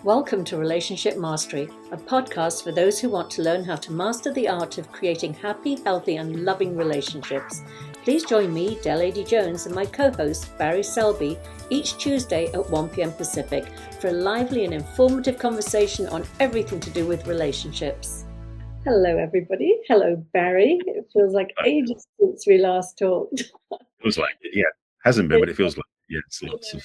Welcome to Relationship Mastery, a podcast for those who want to learn how to master the art of creating happy, healthy, and loving relationships. Please join me, Adey-Jones, and my co-host, Barry Selby, each Tuesday at 1 p.m. Pacific for a lively and informative conversation on everything to do with relationships. Hello, everybody. Hello, Barry. It feels like ages since we last talked. Feels like it, yeah. Hasn't been, but it feels like it's lots of.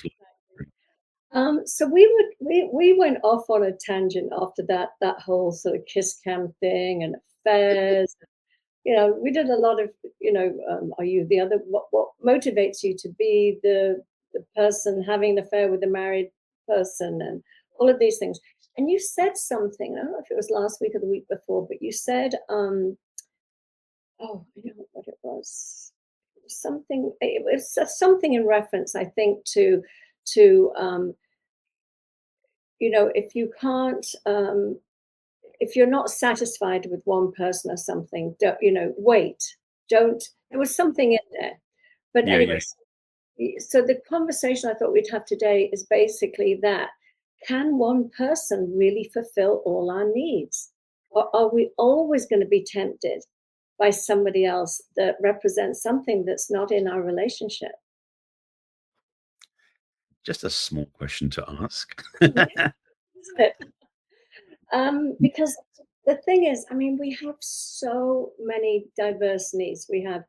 So we went off on a tangent after that whole sort of kiss cam thing and affairs. We did a lot of, are you the other? What motivates you to be the person having an affair with a married person and all of these things? And you said something. I don't know if it was last week or the week before, but you said, I don't know what it was. Something. It was something in reference, I think, to if you can't, if you're not satisfied with one person or something, wait. Don't. There was something in there, but anyway. So the conversation I thought we'd have today is basically that: can one person really fulfill all our needs, or are we always going to be tempted by somebody else that represents something that's not in our relationship? Just a small question to ask. Yeah, isn't it? Because the thing is, we have so many diverse needs. We have,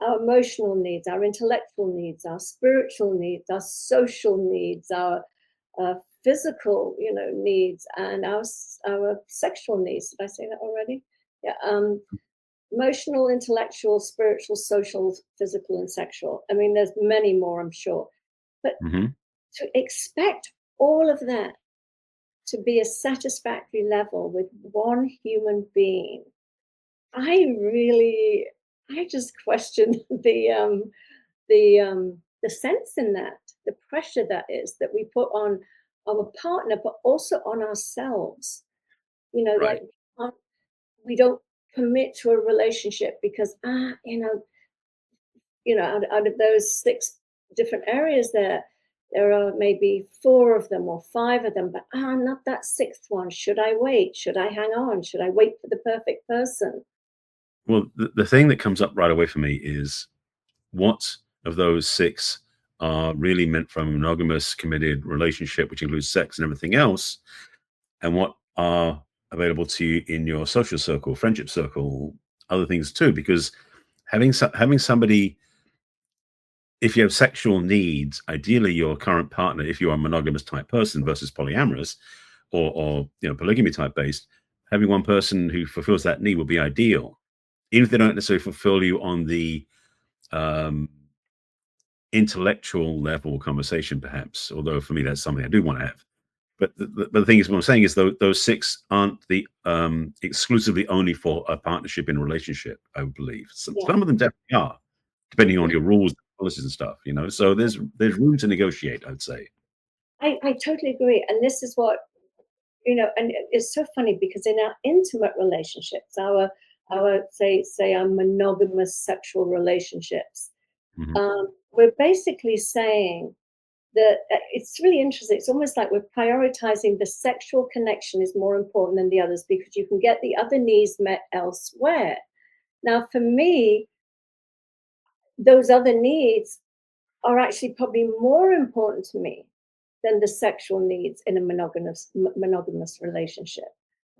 our emotional needs, our intellectual needs, our spiritual needs, our social needs, our physical, needs, and our sexual needs. Did I say that already? Yeah. Emotional, intellectual, spiritual, social, physical, and sexual. There's many more, I'm sure. But to expect all of that to be a satisfactory level with one human being, I just question the sense in that, the pressure that is that we put on our partner, but also on ourselves. Right. Like we don't commit to a relationship because out of those 6 different areas there are maybe 4 of them or 5 of them, but not that 6th one. Should I wait? Should I hang on? Should I wait for the perfect person? Well, the thing that comes up right away for me is what of those 6 are really meant for a monogamous, committed relationship, which includes sex and everything else, and what are available to you in your social circle, friendship circle, other things too. Because having somebody, if you have sexual needs, ideally your current partner, if you are a monogamous type person versus polyamorous or polygamy type based, having one person who fulfills that need would be ideal, even if they don't necessarily fulfill you on the intellectual level conversation, perhaps. Although for me, that's something I do want to have. But the thing is, what I'm saying is, those 6 aren't the exclusively only for a partnership in a relationship. I would believe some of them definitely are, depending on your rules, policies, and stuff. So there's room to negotiate, I'd say. I totally agree, and this is what and it's so funny because in our intimate relationships, our say our monogamous sexual relationships, we're basically saying that it's really interesting. It's almost like we're prioritizing the sexual connection is more important than the others because you can get the other needs met elsewhere. Now, for me, those other needs are actually probably more important to me than the sexual needs in a monogamous relationship.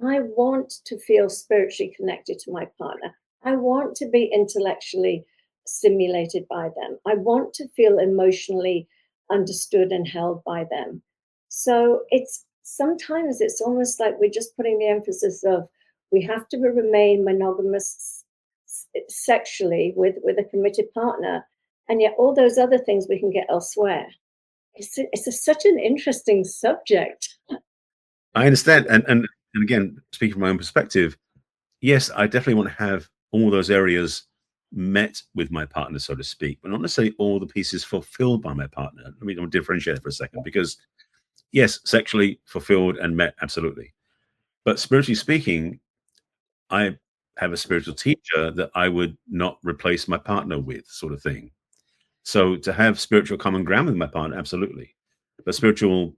I want to feel spiritually connected to my partner. I want to be intellectually stimulated by them. I want to feel emotionally understood and held by them. So sometimes it's almost like we're just putting the emphasis of we have to remain monogamous sexually with a committed partner, and yet all those other things we can get elsewhere. It's such an interesting subject. I understand, and again, speaking from my own perspective, yes, I definitely want to have all those areas met with my partner, so to speak, but not necessarily all the pieces fulfilled by my partner. Let me differentiate it for a second, because yes, sexually fulfilled and met, absolutely, but spiritually speaking, I have a spiritual teacher that I would not replace my partner with, sort of thing. So to have spiritual common ground with my partner, absolutely, but spiritual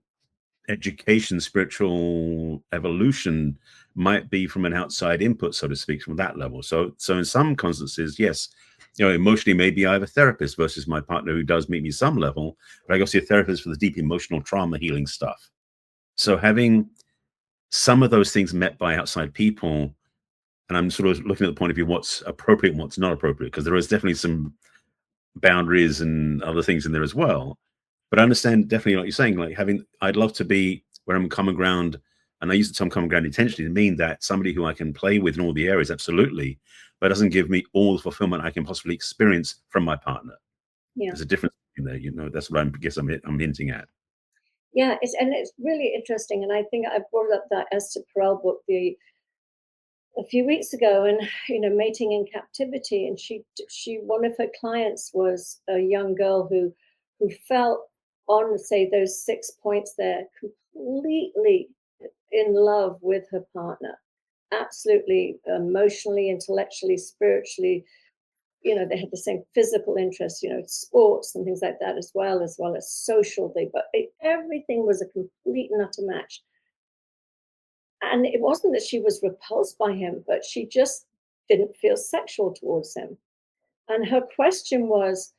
education, spiritual evolution might be from an outside input, so to speak, from that level. So in some instances, yes, emotionally, maybe I have a therapist versus my partner who does meet me some level, but I go see a therapist for the deep emotional trauma healing stuff. So having some of those things met by outside people, and I'm sort of looking at the point of view what's appropriate and what's not appropriate, because there is definitely some boundaries and other things in there as well. But I understand definitely what you're saying, like I'd love to be where I'm common ground. And I use the term common ground intentionally to mean that somebody who I can play with in all the areas, absolutely, but doesn't give me all the fulfillment I can possibly experience from my partner. Yeah. There's a difference in there, that's what I'm hinting at. Yeah, it's really interesting, and I think I brought up that Esther Perel book a few weeks ago, and mating in captivity, and she one of her clients was a young girl who felt on, say, those 6 points there, completely in love with her partner, absolutely, emotionally, intellectually, spiritually. They had the same physical interests, sports and things like that, as well as socially, but everything was a complete and utter match. And it wasn't that she was repulsed by him, but she just didn't feel sexual towards him. And her question was,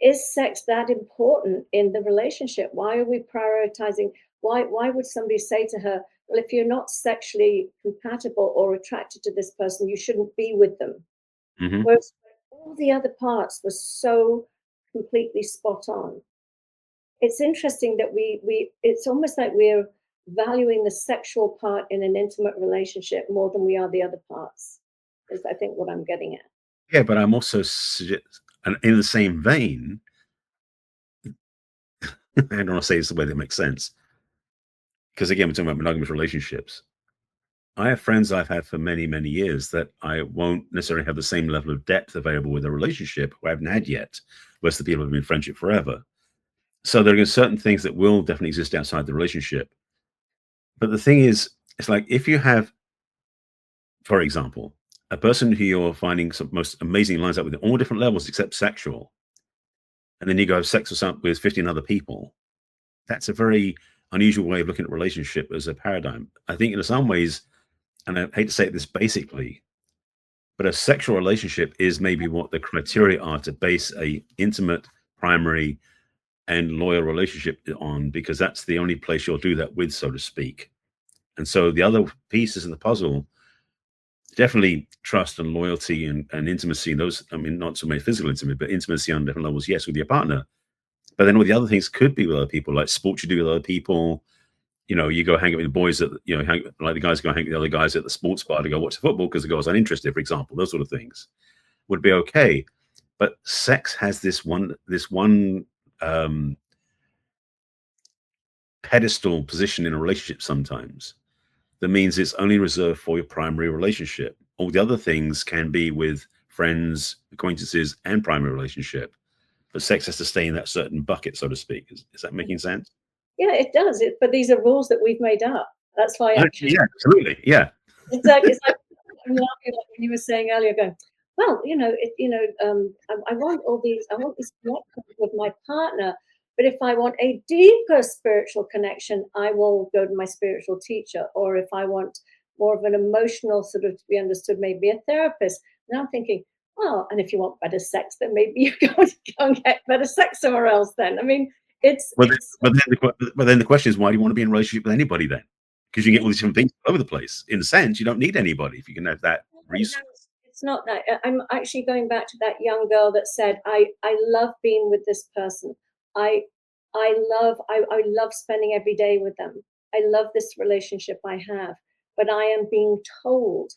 is sex that important in the relationship? Why are we prioritizing? Why would somebody say to her, well, if you're not sexually compatible or attracted to this person, you shouldn't be with them? Hmm. Whereas all the other parts were so completely spot on. It's interesting that it's almost like we're valuing the sexual part in an intimate relationship more than we are the other parts, is I think what I'm getting at. Yeah, but I'm also and in the same vein, I don't want to say this the way that makes sense, because again, we're talking about monogamous relationships. I have friends I've had for many, many years that I won't necessarily have the same level of depth available with a relationship who I haven't had yet, whereas the people who've been in friendship forever. So there are certain things that will definitely exist outside the relationship. But the thing is, it's like if you have, for example, a person who you're finding some most amazing lines up with at all different levels except sexual, and then you go have sex with 15 other people, that's a very unusual way of looking at relationship as a paradigm. I think in some ways, and I hate to say it this basically, but a sexual relationship is maybe what the criteria are to base a intimate, primary, and loyal relationship on, because that's the only place you'll do that with, so to speak. And so the other pieces in the puzzle, definitely trust and loyalty and intimacy. Those, I mean, not so much physical intimacy, but intimacy on different levels, yes, with your partner. But then all the other things could be with other people, like sports you do with other people. You go hang out with the boys at, like the guys go hang with the other guys at the sports bar to go watch the football because the girls aren't interested, for example. Those sort of things would be okay. But sex has this one um, pedestal position in a relationship sometimes that means it's only reserved for your primary relationship. All the other things can be with friends, acquaintances, and primary relationship. But sex has to stay in that certain bucket, so to speak. Is that making sense? Yeah, it does. But these are rules that we've made up. That's why I keep. Yeah, absolutely. Yeah. It's like I'm laughing, like when you were saying earlier, going, well, I want all these. I want this connection with my partner. But if I want a deeper spiritual connection, I will go to my spiritual teacher. Or if I want more of an emotional sort of to be understood, maybe a therapist. And I'm thinking, well, and if you want better sex, then maybe you go and get better sex somewhere else. Then I mean, it's But then, it's but then the question is, why do you want to be in a relationship with anybody then? Because you get all these different things all over the place. In a sense, you don't need anybody if you can have that no, resource. it's not that. I'm actually going back to that young girl that said, I love being with this person. I I love spending every day with them. I love this relationship I have, but I am being told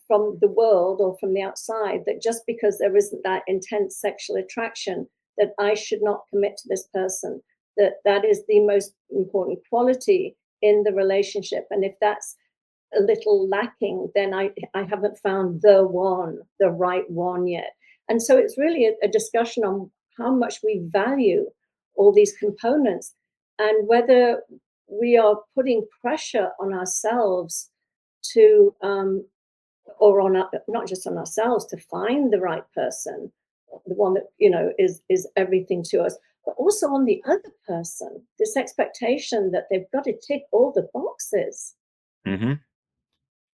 from the world or from the outside that just because there isn't that intense sexual attraction, that I should not commit to this person, that is the most important quality in the relationship. And if that's a little lacking, then I haven't found the one, the right one yet. And so it's really a discussion on how much we value all these components and whether we are putting pressure on ourselves to or on not just on ourselves to find the right person, the one that is everything to us, but also on the other person, this expectation that they've got to tick all the boxes. Hmm.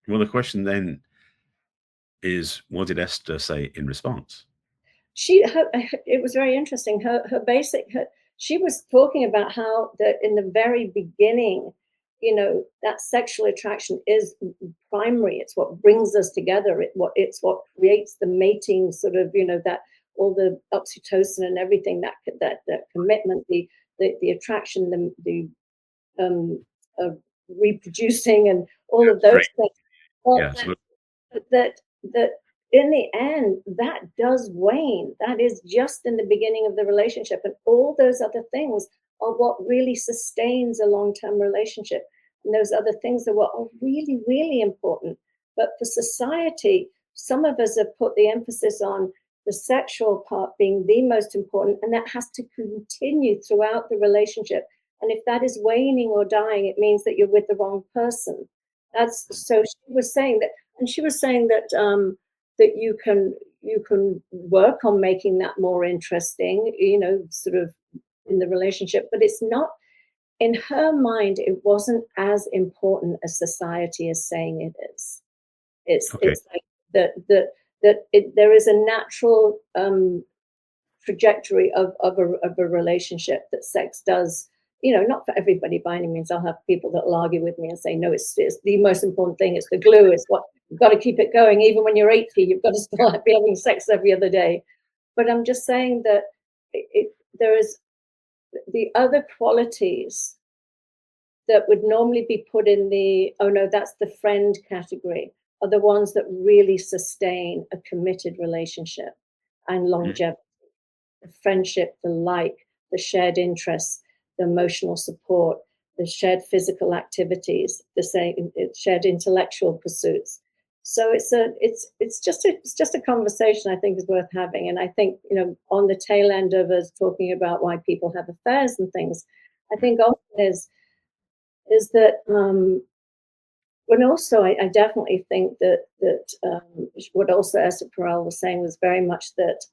Well, the question then is, what did Esther say in response? It was very interesting. She was talking about how that in the very beginning, that sexual attraction is primary. It's what brings us together. It's what creates the mating sort of, that all the oxytocin and everything, that commitment, the attraction, the um, reproducing, and all of those Great. things. Well, Yeah. So, that in the end, that does wane. That is just in the beginning of the relationship, and all those other things are what really sustains a long-term relationship. And those other things are what are really, really important. But for society, some of us have put the emphasis on the sexual part being the most important, and that has to continue throughout the relationship. And if that is waning or dying, it means that you're with the wrong person. That's so she was saying that, and she was saying that you can work on making that more interesting, sort of in the relationship, but it's not, in her mind, it wasn't as important as society is saying it is. It's okay. it's like there is a natural trajectory of a relationship that sex does. Not for everybody by any means. I'll have people that will argue with me and say, no, it's the most important thing. It's the glue. It's what you've got to keep it going. Even when you're 80, you've got to still be having sex every other day. But I'm just saying that there is the other qualities that would normally be put in the, oh no, that's the friend category, are the ones that really sustain a committed relationship and Mhm. longevity. The friendship, the shared interests, the emotional support, the shared physical activities, shared intellectual pursuits. So it's just a conversation I think is worth having. And I think, on the tail end of us talking about why people have affairs and things, I think often is that and also, I definitely think that what also Esther Perel was saying was very much that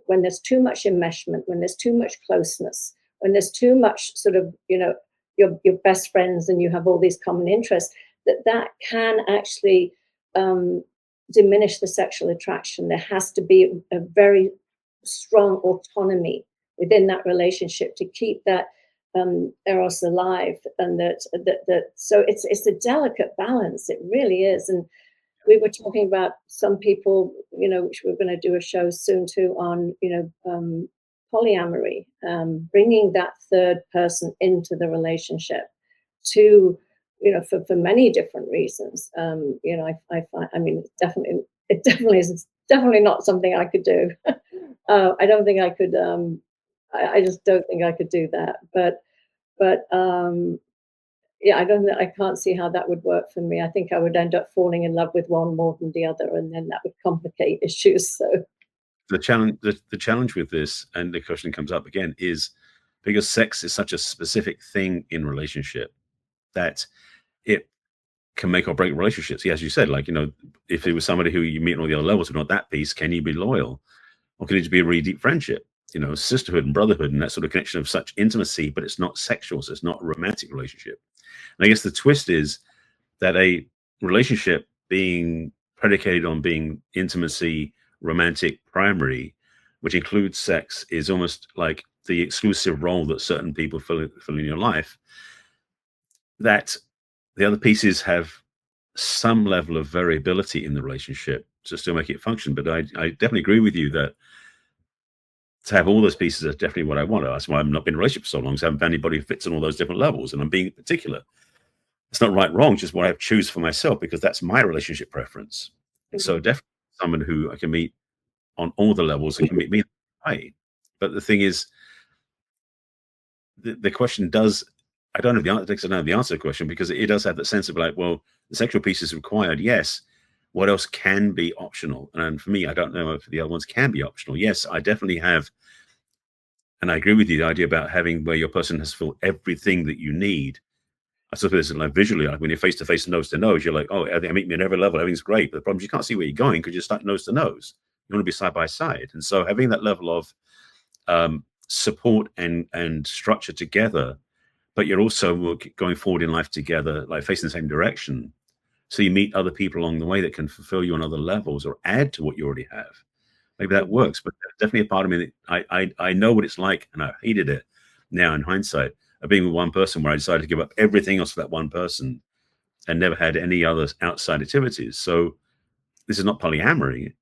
when there's too much enmeshment, when there's too much closeness, when there's too much sort of your best friends and you have all these common interests, that can actually diminish the sexual attraction. There has to be a very strong autonomy within that relationship to keep that eros alive, and so it's a delicate balance. It really is. And we were talking about some people, which we're going to do a show soon too on, polyamory, bringing that third person into the relationship to, for many different reasons. I find, I mean, it definitely is definitely not something I could do. I don't think I could. I just don't think I could do that. But yeah, I can't see how that would work for me. I think I would end up falling in love with one more than the other, and then that would complicate issues. So The challenge with this, and the question comes up again, is because sex is such a specific thing in relationship that it can make or break relationships. Yeah, as you said, like, if it was somebody who you meet on all the other levels, but not that piece, can you be loyal? Or can it just be a really deep friendship? Sisterhood and brotherhood and that sort of connection of such intimacy, but it's not sexual, so it's not a romantic relationship. And I guess the twist is that a relationship being predicated on being intimacy, romantic, primary, which includes sex, is almost like the exclusive role that certain people fill in your life, that the other pieces have some level of variability in the relationship to still make it function. But I definitely agree with you that to have all those pieces is definitely what I want. That's why I've not been in a relationship for so long, because I haven't found anybody who fits on all those different levels. And I'm being particular. It's not right, wrong, just what I choose for myself, because that's my relationship preference. So mhm. definitely someone who I can meet on all the levels and can meet me way. But the thing is, the question does, I don't know the answer, I don't know the answer to the question, because it does have that sense of like, well, the sexual piece is required. Yes. What else can be optional? And for me, I don't know if the other ones can be optional. Yes, I definitely have. And I agree with you, the idea about having where your person has filled everything that you need. I suppose it's like visually, like when you're face to face, nose to nose, you're like, oh, they meet me at every level, everything's great. But the problem is you can't see where you're going because you're stuck nose to nose. You want to be side by side. And so having that level of support and structure together, but you're also going forward in life together, like facing the same direction. So you meet other people along the way that can fulfill you on other levels or add to what you already have. Maybe that Mhm. works, but there's definitely a part of me that I know what it's like, and I hated it now in hindsight, of being with one person where I decided to give up everything else for that one person and never had any other outside activities. So this is not polyamory,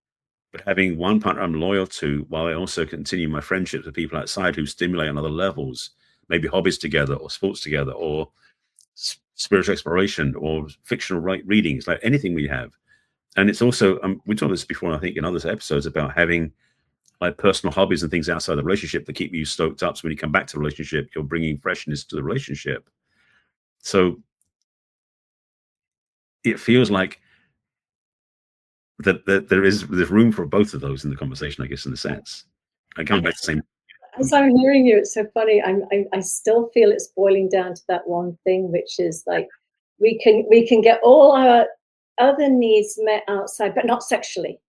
but having one partner I'm loyal to while I also continue my friendships with people outside who stimulate on other levels, maybe hobbies together or sports together or spiritual exploration or fictional readings, like anything we have. And it's also, we talked this before, I think, in other episodes about having like personal hobbies and things outside the relationship that keep you stoked up. So when you come back to the relationship, you're bringing freshness to the relationship. So it feels like that there's room for both of those in the conversation, I guess, in a sense. I come back to the same. As I'm hearing you, it's so funny. I still feel it's boiling down to that one thing, which is like we can get all our other needs met outside, but not sexually.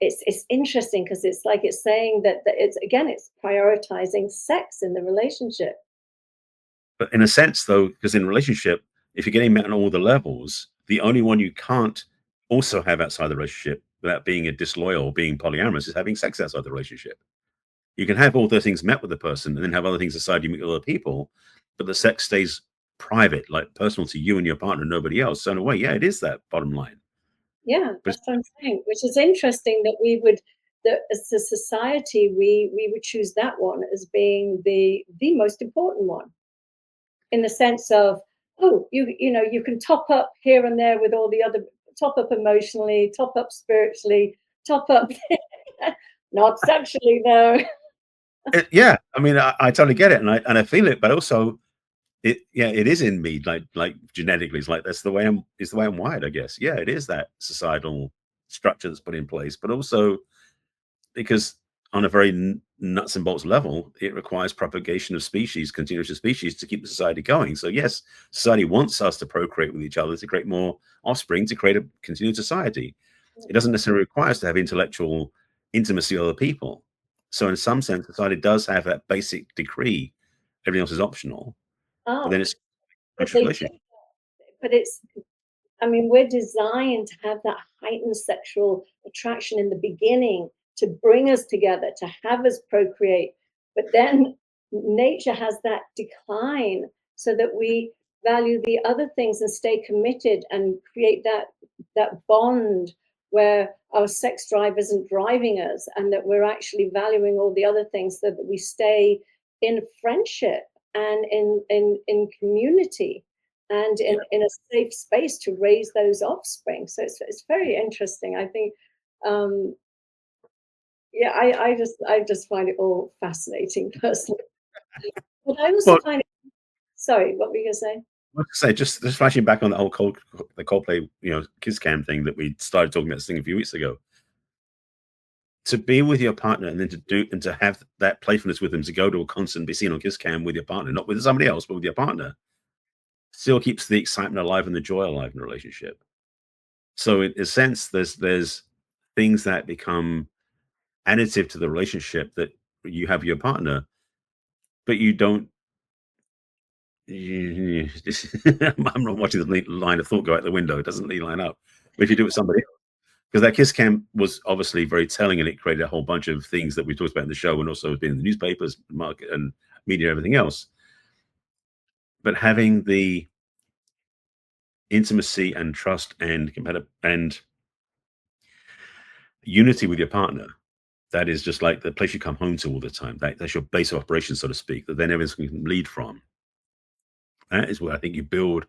It's interesting because it's like it's saying that it's again it's prioritizing sex in the relationship. But in a sense, though, because in a relationship, if you're getting met on all the levels, the only one you can't also have outside the relationship without being a disloyal, being polyamorous, is having sex outside the relationship. You can have all those things met with the person and then have other things aside you meet with other people, but the sex stays private, like personal to you and your partner, nobody else. So in a way, yeah, it is that bottom line. Yeah, But that's what I'm saying. Which is interesting that we would that as a society we would choose that one as being the most important one in the sense of oh you know you can top up here and there with all the other top up emotionally, top up spiritually, top up not sexually though. yeah, I mean, I totally get it, and I feel it, but also yeah, it is in me, like genetically, it's like that's the way I'm wired, I guess. Yeah, it is that societal structure that's put in place, but also because on a very nuts and bolts level, it requires propagation of species, continuation of species to keep the society going. So yes, society wants us to procreate with each other to create more offspring to create a continued society. It doesn't necessarily require us to have intellectual intimacy with other people. So in some sense, society does have that basic decree. Everything else is optional, but then Oh, it's but conscious they do, relationship. but it's I mean, we're designed to have that heightened sexual attraction in the beginning to bring us together, to have us procreate. But then nature has that decline so that we value the other things and stay committed and create that bond where our sex drive isn't driving us and that we're actually valuing all the other things so that we stay in friendship and in community and Yeah. in a safe space to raise those offspring. So it's very interesting. I think, um, yeah, I just find it all fascinating personally. But I also Well, find it. Sorry, what were you gonna say? like I say, just flashing back on the whole the Coldplay, kiss cam thing that we started talking about this thing a few weeks ago. To be with your partner and then to have that playfulness with them, to go to a concert and be seen on kiss cam with your partner, not with somebody else, but with your partner, still keeps the excitement alive and the joy alive in the relationship. So in a sense, there's things that become additive to the relationship that you have with your partner, but you don't. I'm not watching the line of thought go out the window. It doesn't really line up. But if you do it with somebody else, because that kiss cam was obviously very telling, and it created a whole bunch of things that we talked about in the show, and also has been in the newspapers, market, and media, and everything else. But having the intimacy and trust and competitive and unity with your partner, that is just like the place you come home to all the time. That's your base of operations, so to speak. That then everything can lead from. That is where I think you build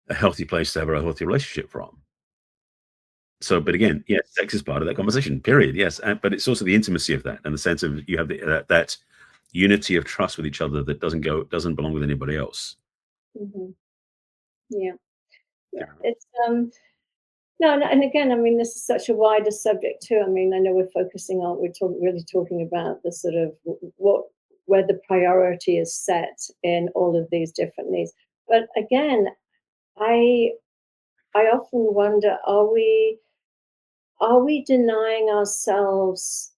a healthy place to have a healthy relationship from. So, but again, yes, sex is part of that conversation. Period. Yes, but it's also the intimacy of that and the sense of you have that unity of trust with each other that doesn't belong with anybody else. Hmm. Yeah, yeah. Yeah. It's no, and again, I mean, this is such a wider subject too. I mean, I know we're really talking about the sort of what where the priority is set in all of these different needs. But again, I I often wonder, are we denying ourselves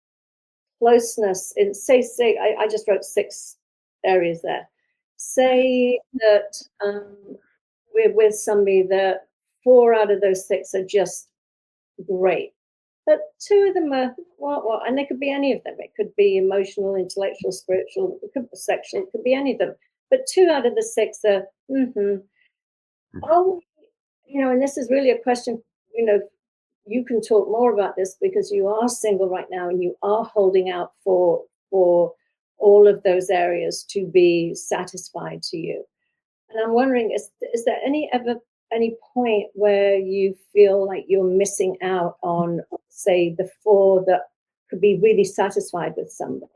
closeness in, say I just wrote 6 areas there. Say that we're with somebody that 4 out of those 6 are just great, but 2 of them are what, and they could be any of them. It could be emotional, intellectual, spiritual, it could be sexual, it could be any of them. But 2 out of the 6 are, oh, and this is really a question, you can talk more about this because you are single right now and you are holding out for all of those areas to be satisfied to you. And I'm wondering, is there any point where you feel like you're missing out on, say, the 4 that could be really satisfied with somebody?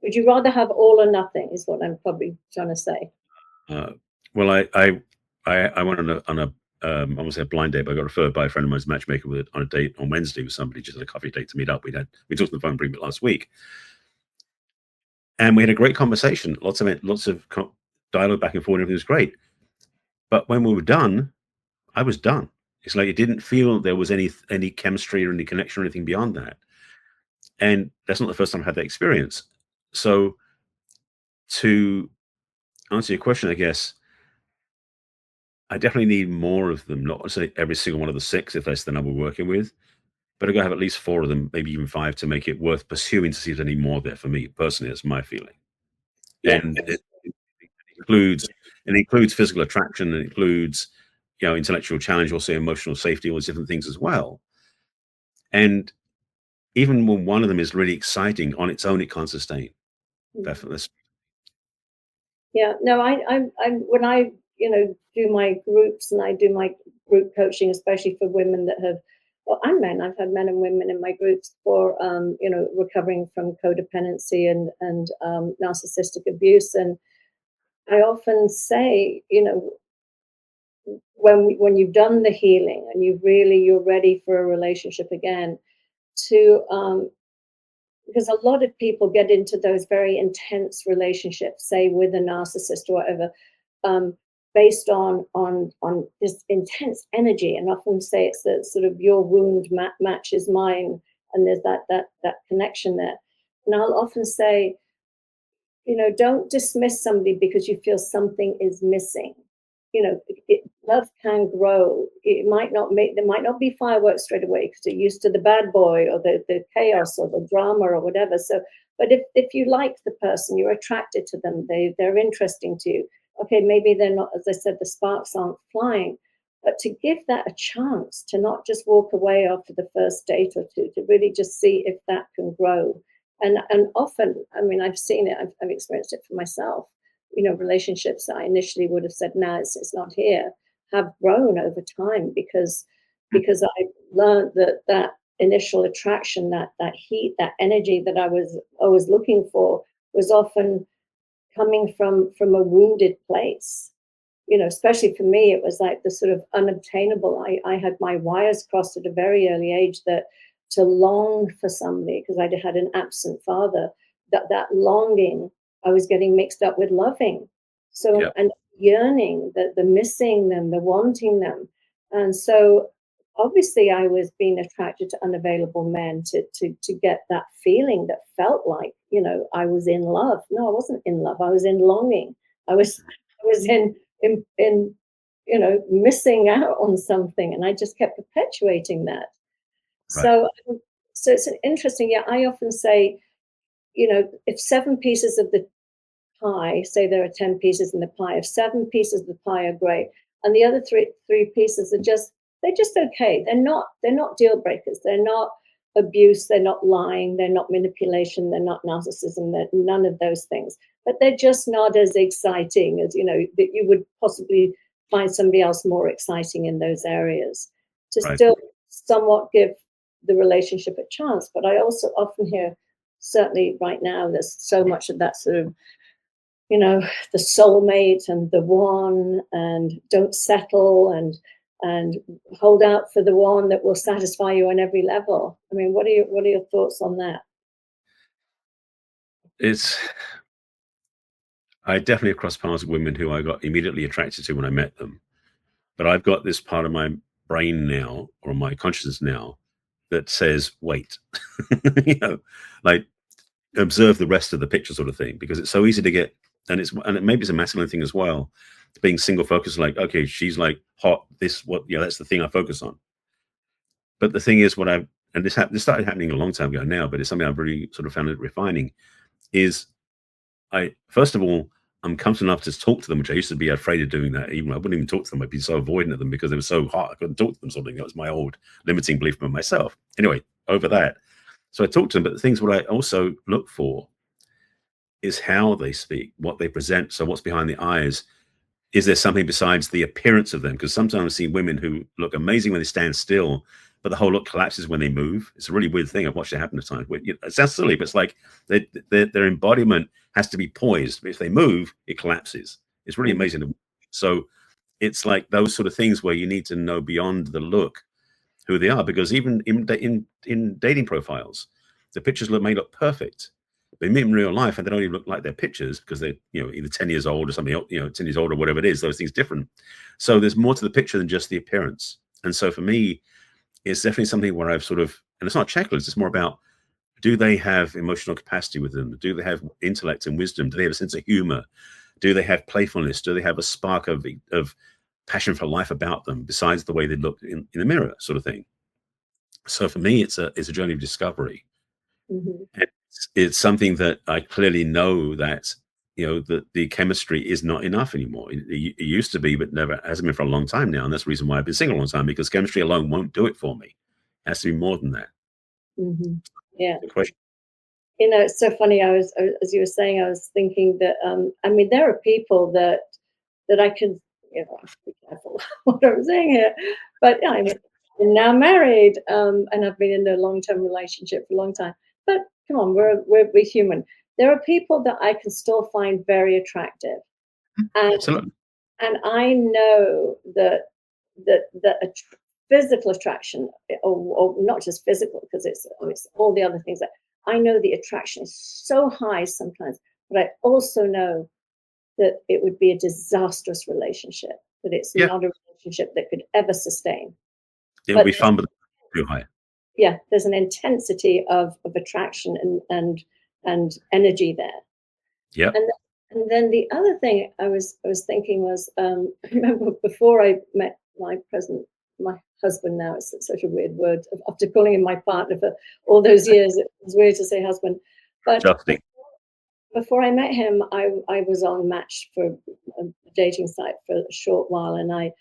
Would you rather have all or nothing? Is what I'm probably trying to say. Well, I went on a I won't say a blind date, but I got referred by a friend of mine's matchmaker on a date on Wednesday with somebody, just a coffee date to meet up. We talked on the phone briefly last week, and we had a great conversation. Lots of dialogue back and forth. Everything was great, but when we were done, I was done. It's like it didn't feel there was any chemistry or any connection or anything beyond that. And that's not the first time I had that experience. So to answer your question, I guess I definitely need more of them, not necessarily every single one of the 6, if that's the number we're working with, but I gotta have at least 4 of them, maybe even 5, to make it worth pursuing to see if there's any more there for me personally. That's my feeling. Yeah. And it includes physical attraction, it includes, intellectual challenge, also emotional safety, all these different things as well. And even when one of them is really exciting on its own, it can't sustain. Definitely. Yeah, no, I when I do my groups and I do my group coaching, especially for women that have, well, and men. I've had men and women in my groups for recovering from codependency and narcissistic abuse, and I often say, when you've done the healing and you're ready for a relationship again, to because a lot of people get into those very intense relationships, say with a narcissist or whatever, based on this intense energy, and often say it's the sort of your wound matches mine, and there's that connection there. And I'll often say, don't dismiss somebody because you feel something is missing. Love can grow. There might not be fireworks straight away because you're used to the bad boy or the chaos or the drama or whatever. So, but if you like the person, you're attracted to them, they're interesting to you. Okay, maybe they're not, as I said, the sparks aren't flying, but to give that a chance, to not just walk away after the first date or 2, to really just see if that can grow. And often, I mean, I've seen it, I've experienced it for myself. Relationships that I initially would have said, no, it's not here, have grown over time because I learned that initial attraction, that heat, that energy that I was looking for was often coming from a wounded place. Especially for me, it was like the sort of unobtainable. I had my wires crossed at a very early age, that to long for somebody because I had an absent father, that longing I was getting mixed up with loving. So, Yep. and yearning, the missing them, the wanting them. And so obviously I was being attracted to unavailable men to get that feeling that felt like, I was in love. No, I wasn't in love. I was in longing. I was in missing out on something. And I just kept perpetuating that. Right. So it's an interesting, yeah, I often say, if 7 pieces of the pie, say there are 10 pieces in the pie, if 7 pieces of the pie are great, and the other three pieces are they're just okay. They're not deal breakers. They're not abuse. They're not lying. They're not manipulation. They're not narcissism. They're none of those things. But they're just not as exciting as, that you would possibly find somebody else more exciting in those areas. To Right. still somewhat give the relationship a chance. But I also often hear, certainly right now, there's so much of that sort of, the soulmate and the one, and don't settle, and hold out for the one that will satisfy you on every level. I mean, what are your thoughts on that? I definitely crossed paths with women who I got immediately attracted to when I met them. But I've got this part of my brain now, or my consciousness now, that says, wait, you know, like observe the rest of the picture sort of thing, because it's so easy to get, and maybe it's a masculine thing as well, being single focused, like, okay, she's like hot, this, what, yeah, that's the thing I focus on. But the thing is, and this started happening a long time ago now, but it's something I've really sort of found it refining, is first of all, I'm comfortable enough to talk to them, which I used to be afraid of doing that. Even I wouldn't even talk to them. I'd be so avoidant of them because they were so hot. I couldn't talk to them. Something that was my old limiting belief about myself. Anyway, over that. So I talk to them, but the things what I also look for is how they speak, what they present. So what's behind the eyes? Is there something besides the appearance of them? Because sometimes I see women who look amazing when they stand still, but the whole look collapses when they move. It's a really weird thing. I've watched it happen at times. It sounds silly, but it's like their embodiment has to be poised. If they move, it collapses. It's really amazing. So it's like those sort of things where you need to know beyond the look who they are, because even in dating profiles, the pictures may look perfect, but in real life, and they don't even look like their pictures because they're, either 10 years old or something, 10 years old or whatever it is. Those things different. So there's more to the picture than just the appearance. And so for me, it's definitely something where I've sort of, and it's not a checklist, it's more about, do they have emotional capacity with them? Do they have intellect and wisdom? Do they have a sense of humor? Do they have playfulness? Do they have a spark of passion for life about them besides the way they look in the mirror, sort of thing? So for me, it's a journey of discovery. It's something that I clearly know that, that the chemistry is not enough anymore. It used to be, but never hasn't been for a long time now. And that's the reason why I've been single a long time, because chemistry alone won't do it for me. It has to be more than that. Yeah. Good question. It's so funny. As you were saying, I was thinking that, I mean, there are people that I can, I have to be careful what I'm saying here, but I'm now married, and I've been in a long-term relationship for a long time. But come on, we're human. There are people that I can still find very attractive, and Absolutely. and I know that physical attraction, or not just physical, because it's all the other things that I know the attraction is so high sometimes, but I also know that it would be a disastrous relationship, that it's Yeah. not a relationship that could ever sustain. It will be fun, but too high. Yeah, there's an intensity of attraction and energy there. Yeah. And then the other thing I was thinking was, I remember before I met my husband. Now it's such a weird word. After calling him my partner for all those years, it was weird to say husband. But before I met him, I was on Match for a dating site for a short while, and I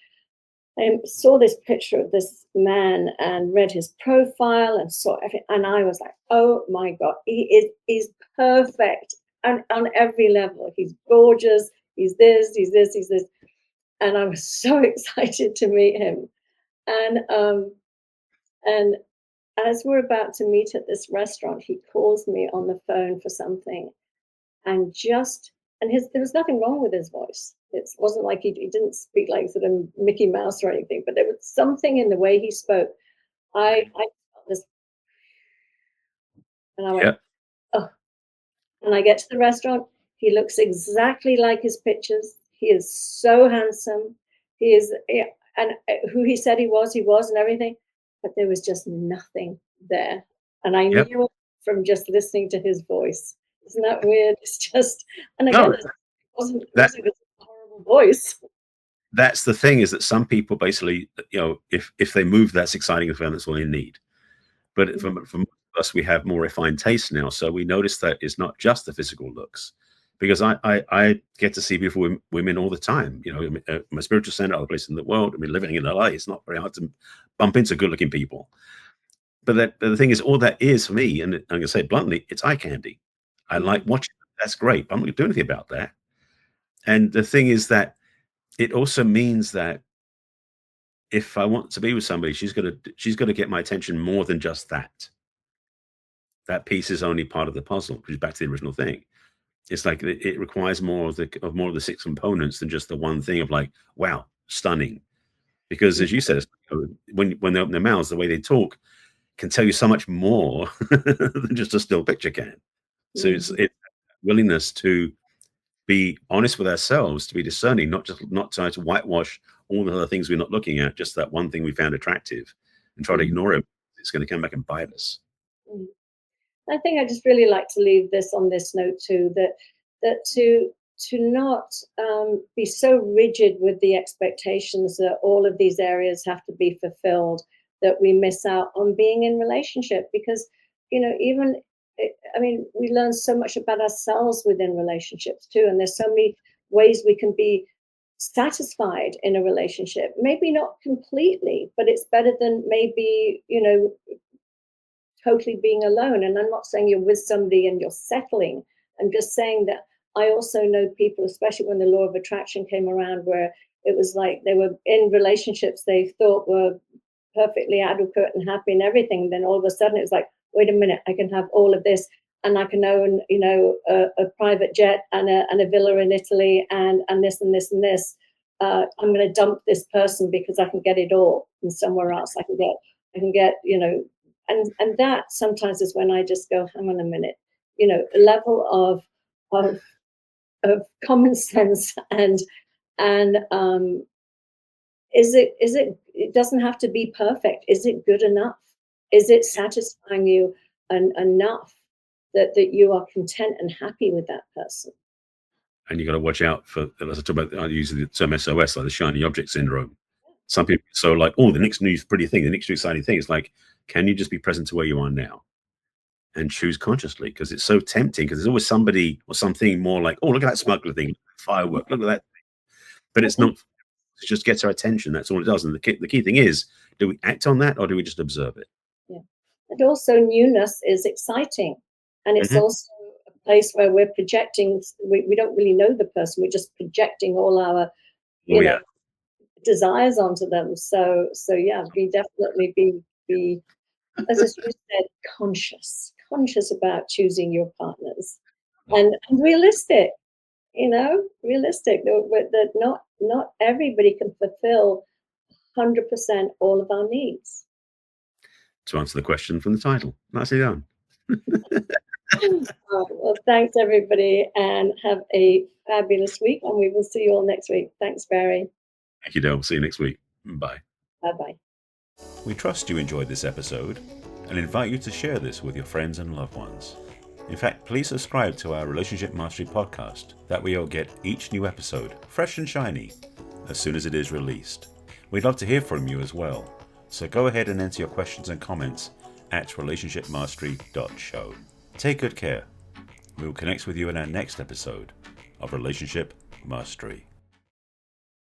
saw this picture of this man and read his profile and saw everything, and I was like, oh my God, he's perfect. And on every level, he's gorgeous, he's this, he's this, he's this. And I was so excited to meet him. And as we're about to meet at this restaurant, he calls me on the phone for something. And there was nothing wrong with his voice. It wasn't like he didn't speak like sort of Mickey Mouse or anything, but there was something in the way he spoke. I felt this, and I went, oh. And I get to the restaurant. He looks exactly like his pictures. He is so handsome. He is, and who he said he was, and everything. But there was just nothing there. And I knew it from just listening to his voice. Isn't that weird? It's just, and again, it wasn't a horrible voice. That's the thing, is that some people basically, if they move, that's exciting, and that's all they need. But from us, we have more refined taste now, so we notice that it's not just the physical looks. Because I get to see beautiful women all the time. My spiritual center, other places in the world. I mean, living in LA, it's not very hard to bump into good-looking people. But the thing is, all that is for me, and I'm going to say it bluntly, it's eye candy. I like watching it. That's great, but I'm not going to do anything about that. And the thing is that it also means that if I want to be with somebody, she's got to get my attention more than just that. That piece is only part of the puzzle, which is back to the original thing. It's like it requires more of the 6 components than just the one thing of like, wow, stunning. Because as you said, when they open their mouths, the way they talk can tell you so much more than just a still picture can. So it's willingness to be honest with ourselves, to be discerning, not try to whitewash all the other things we're not looking at, just that one thing we found attractive and try to ignore it. it's going to come back and bite us. Mm. I think I just really like to leave this on this note too, that to not be so rigid with the expectations that all of these areas have to be fulfilled, that we miss out on being in relationship. Because even I mean, we learn so much about ourselves within relationships too, and there's so many ways we can be satisfied in a relationship. Maybe not completely, but it's better than maybe totally being alone. And I'm not saying you're with somebody and you're settling. I'm just saying that I also know people, especially when the law of attraction came around, where it was like they were in relationships they thought were perfectly adequate and happy and everything. Then all of a sudden it was like, wait a minute, I can have all of this, and I can own, a private jet and a villa in Italy and this and this and this. I'm going to dump this person because I can get it all from somewhere else. I can get, and that sometimes is when I just go, hang on a minute, a level of common sense and is it doesn't have to be perfect. Is it good enough? Is it satisfying you enough that you are content and happy with that person? And you got to watch out for, as I talk about, I use the term SOS, like the shiny object syndrome. Some people are so like, oh, the next new pretty thing, the next new exciting thing. It's like, can you just be present to where you are now and choose consciously? Because it's so tempting, because there's always somebody or something more like, oh, look at that smuggler thing, firework, look at that. But it's not, it just gets our attention. That's all it does. And the key thing is, do we act on that or do we just observe it? Yeah. And also newness is exciting. And it's also a place where we're projecting, we don't really know the person, we're just projecting all our desires onto them. So yeah, be definitely be as you said, conscious about choosing your partners, and realistic. Realistic. That not everybody can fulfill 100% all of our needs. To answer the question from the title, nicely done. Well, thanks everybody, and have a fabulous week, and we will see you all next week. Thanks, Barry. Thank you, Dale. See you next week. Bye. Bye-bye. We trust you enjoyed this episode and invite you to share this with your friends and loved ones. In fact, please subscribe to our Relationship Mastery podcast. That way you'll get each new episode fresh and shiny as soon as it is released. We'd love to hear from you as well. So go ahead and enter your questions and comments at relationshipmastery.show. Take good care. We will connect with you in our next episode of Relationship Mastery.